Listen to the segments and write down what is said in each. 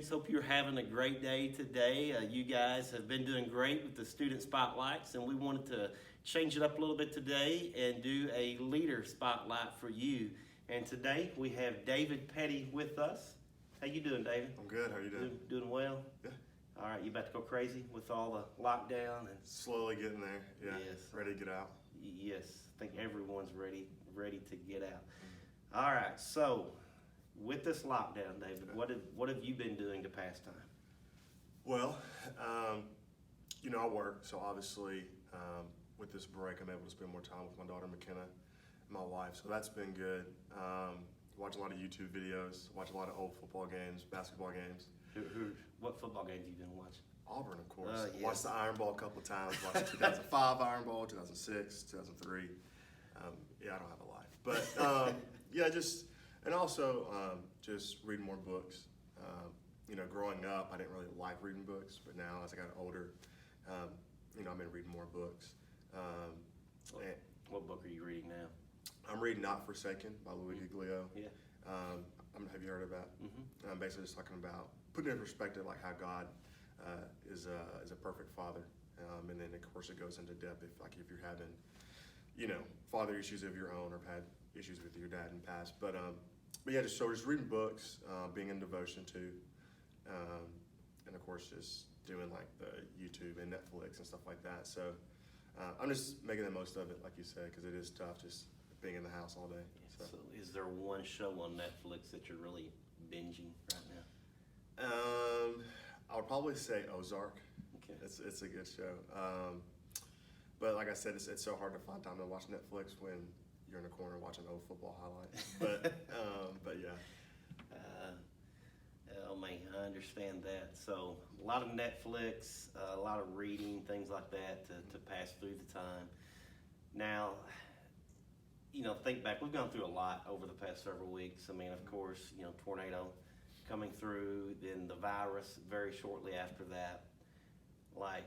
students. Hope you're having a great day today. You guys have been doing great with the student spotlights, and we wanted to change it up a little bit today and do a leader spotlight for you. And today we have David Petty with us. How you doing, David? I'm good. How are you doing? Doing well? Yeah. All right, you about to go crazy with all the lockdown and Slowly getting there. Yeah. Yes. Ready to get out. yes, I think everyone's ready to get out. All right, so with this lockdown, David, what have you been doing to pass time? Well, I work, so obviously with this break, I'm able to spend more time with my daughter McKenna and my wife. So that's been good. Watch a lot of YouTube videos. Watch a lot of old football games, basketball games. What football games have you been watching? Auburn, of course. Yes. Watched the Iron Bowl a couple of times. Watched the 2005 Iron Bowl, 2006, 2003. I don't have a life, but and also just reading more books. Growing up, I didn't really like reading books, but now as I got older, I've been reading more books. What book are you reading now? I'm reading Not Forsaken by Louis Giglio. Yeah. Have you heard of that? Mm-hmm. I'm basically just talking about putting in perspective like how God is a perfect father, and then of course it goes into depth if you're having father issues of your own or have had issues with your dad in the past. But just reading books, being in devotion too, and of course just doing like the YouTube and Netflix and stuff like that. So I'm just making the most of it, like you said, because it is tough just being in the house all day. So is there one show on Netflix that you're really binging right now? I would probably say Ozark. Okay. It's a good show. But like I said, it's so hard to find time to watch Netflix when you're in a corner watching old football highlights. But yeah. Oh man, I understand that. So a lot of Netflix, a lot of reading, things like that to pass through the time. Now, think back, we've gone through a lot over the past several weeks. I mean, of course, tornado coming through, then the virus very shortly after that. Like,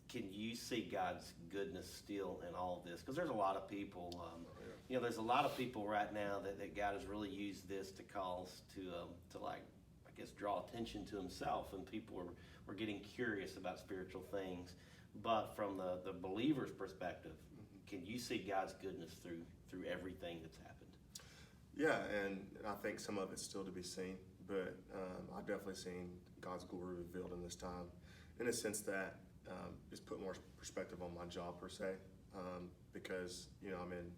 can you see God's goodness still in all of this? Because there's a lot of people, there's a lot of people right now that God has really used this to cause to draw attention to himself, and people were getting curious about spiritual things. But from the believer's perspective, can you see God's goodness through everything that's happened? Yeah, and I think some of it's still to be seen, but I've definitely seen God's glory revealed in this time, in a sense that it's put more perspective on my job per se, because I'm in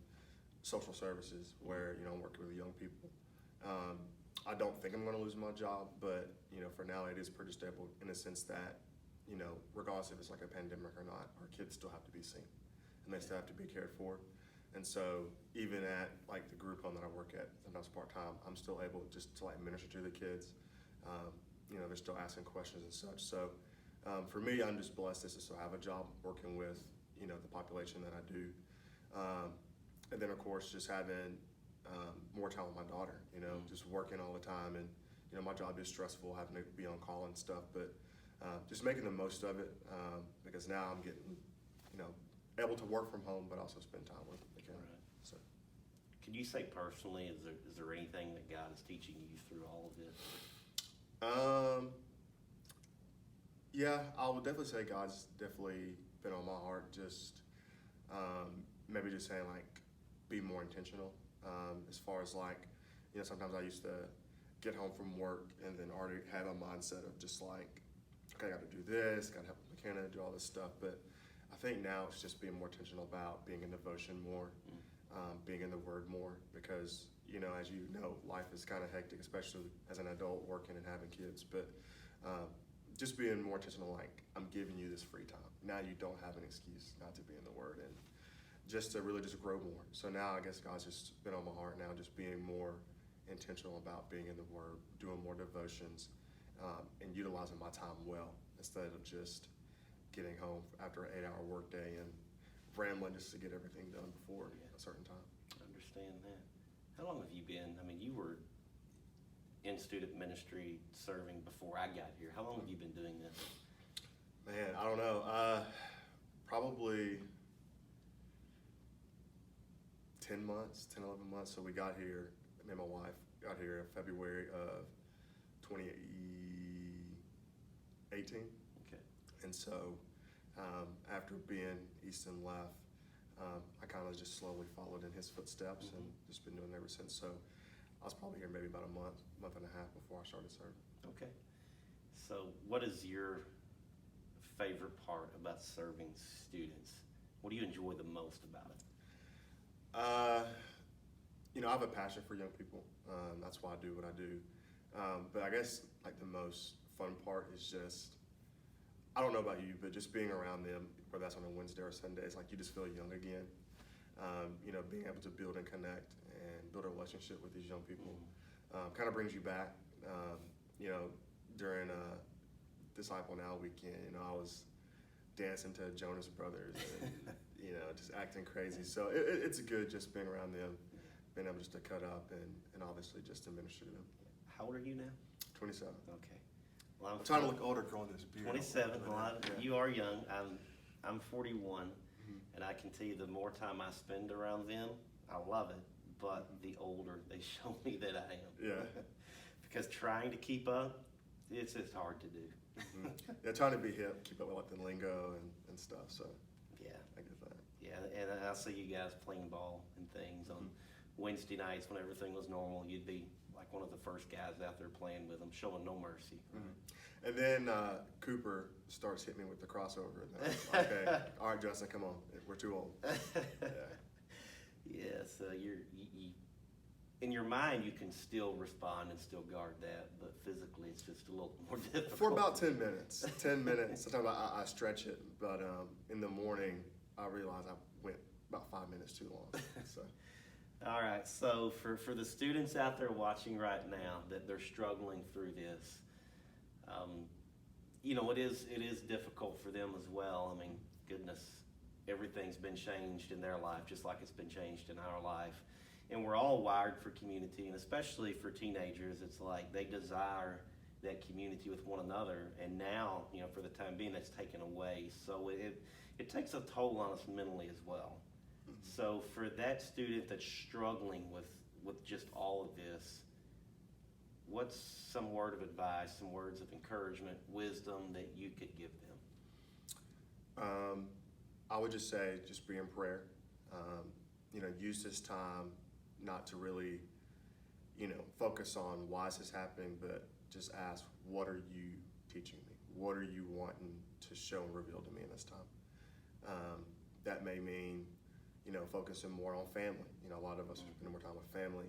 social services where I'm working with young people. I don't think I'm going to lose my job, but for now it is pretty stable in a sense that regardless if it's like a pandemic or not, our kids still have to be seen and they still have to be cared for. And so even at like the group home that I work at, sometimes part-time, I'm still able just to like minister to the kids. They're still asking questions and such. So for me, I'm just blessed to still have a job working with the population that I do. And then of course just having more time with my daughter, just working all the time, and my job is stressful, having to be on call and stuff, but just making the most of it, because now I'm getting able to work from home but also spend time with McKenna. Right. So Can you say personally, is there anything that God is teaching you through all of this? Yeah, I would definitely say God's definitely been on my heart, just maybe just saying like be more intentional, as far as like sometimes I used to get home from work and then already have a mindset of just like, okay, I got to do this, got to help McKenna do all this stuff. But I think now it's just being more intentional about being in devotion more, being in the Word more, because as you know, life is kind of hectic, especially as an adult working and having kids. But just being more intentional, like I'm giving you this free time. Now you don't have an excuse not to be in the Word, and just to really just grow more. So now I guess God's just been on my heart now, just being more intentional about being in the Word, doing more devotions, and utilizing my time well instead of just getting home after an 8-hour workday and rambling just to get everything done before a certain time. I understand that. How long have you been? I mean, you were in student ministry serving before I got here. How long have you been doing this? Man, I don't know. Probably 10 months, 10, 11 months. So we got here, me and my wife got here in February of 2018. 18. Okay. And so after being Easton left, I kind of just slowly followed in his footsteps and just been doing it ever since. So I was probably here maybe about a month and a half before I started serving. Okay. So what is your favorite part about serving students? What do you enjoy the most about it? I have a passion for young people. That's why I do what I do. But I guess like the most fun part is just, I don't know about you, but just being around them, whether that's on a Wednesday or Sunday, it's like you just feel young again. Being able to build and connect and build a relationship with these young people kind of brings you back. During Disciple Now weekend, I was dancing to Jonas Brothers and, just acting crazy. So it's good just being around them, being able just to cut up and obviously just to minister to them. How old are you now? 27. Okay. Well, I'm trying to look older growing this beard. 27. Well, Yeah. you are young. I'm 41, and I can tell you the more time I spend around them, I love it. But the older they show me that I am. Yeah. Because trying to keep up, it's just hard to do. Yeah, trying to be hip, keep up with like the lingo and stuff. So Yeah. I get that. Yeah, and I see you guys playing ball and things on Wednesday nights when everything was normal. You'd be like one of the first guys out there playing with them, showing no mercy. And then Cooper starts hitting me with the crossover. And then I'm like, okay, all right, Justin, come on, we're too old. Yeah. Yeah, so you in your mind you can still respond and still guard that, but physically it's just a little more difficult. For about 10 minutes. 10 minutes. Sometimes I stretch it, but in the morning I realize I went about 5 minutes too long. So. All right, so for the students out there watching right now that they're struggling through this, it is difficult for them as well. I mean, goodness, everything's been changed in their life just like it's been changed in our life. And we're all wired for community, and especially for teenagers, it's like they desire that community with one another. And now, for the time being, that's taken away. So it takes a toll on us mentally as well. So for that student that's struggling with just all of this, what's some word of advice, some words of encouragement, wisdom that you could give them? I would just say, just be in prayer. Use this time not to really, focus on why is this happening, but just ask, what are you teaching me? What are you wanting to show and reveal to me in this time? That may mean, focusing more on family. A lot of us are spending more time with family.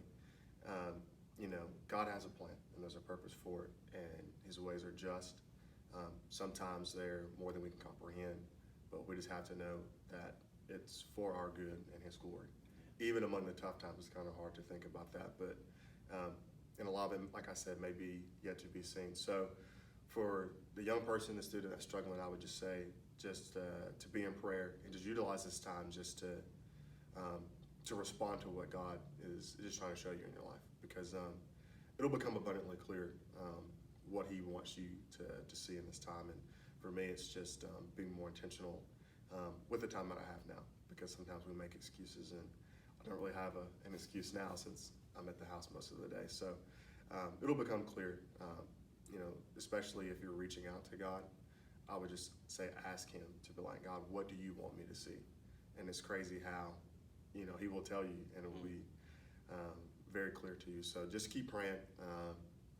God has a plan and there's a purpose for it, and his ways are just. Sometimes they're more than we can comprehend, but we just have to know that it's for our good and his glory. Even among the tough times, it's kind of hard to think about that, but and a lot of them, like I said, may be yet to be seen. So for the young person, the student that's struggling, I would just say, just to be in prayer and just utilize this time just to respond to what God is just trying to show you in your life, because it'll become abundantly clear what he wants you to see in this time. And for me, it's just being more intentional with the time that I have now, because sometimes we make excuses, and I don't really have an excuse now since I'm at the house most of the day. So it'll become clear, especially if you're reaching out to God. I would just say, ask him to be like, God, what do you want me to see? And it's crazy how, he will tell you, and it will be very clear to you. So just keep praying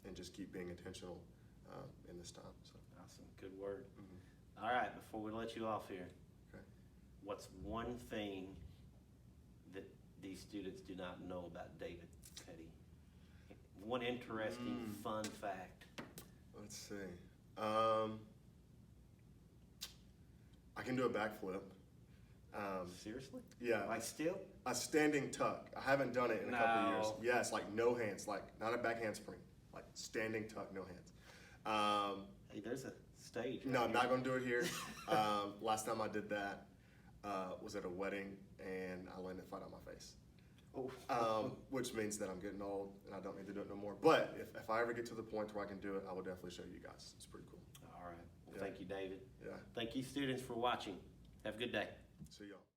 and just keep being intentional in this time. So. Awesome, good word. All right, before we let you off here, Okay. what's one thing that these students do not know about David Petty? One interesting, fun fact. Let's see. I can do a backflip. Seriously? Yeah. Like still? A standing tuck. I haven't done it in a couple of years. No. Yes, like no hands, like not a back handspring, like standing tuck, no hands. Hey, there's a stage. No, right I'm not gonna do it here. Last time I did that was at a wedding, and I landed flat on my face. Oh. Which means that I'm getting old and I don't need to do it no more. But if I ever get to the point where I can do it, I will definitely show you guys. It's pretty cool. All right. Well, Yeah. thank you, David. Yeah. Thank you, students, for watching. Have a good day. See y'all.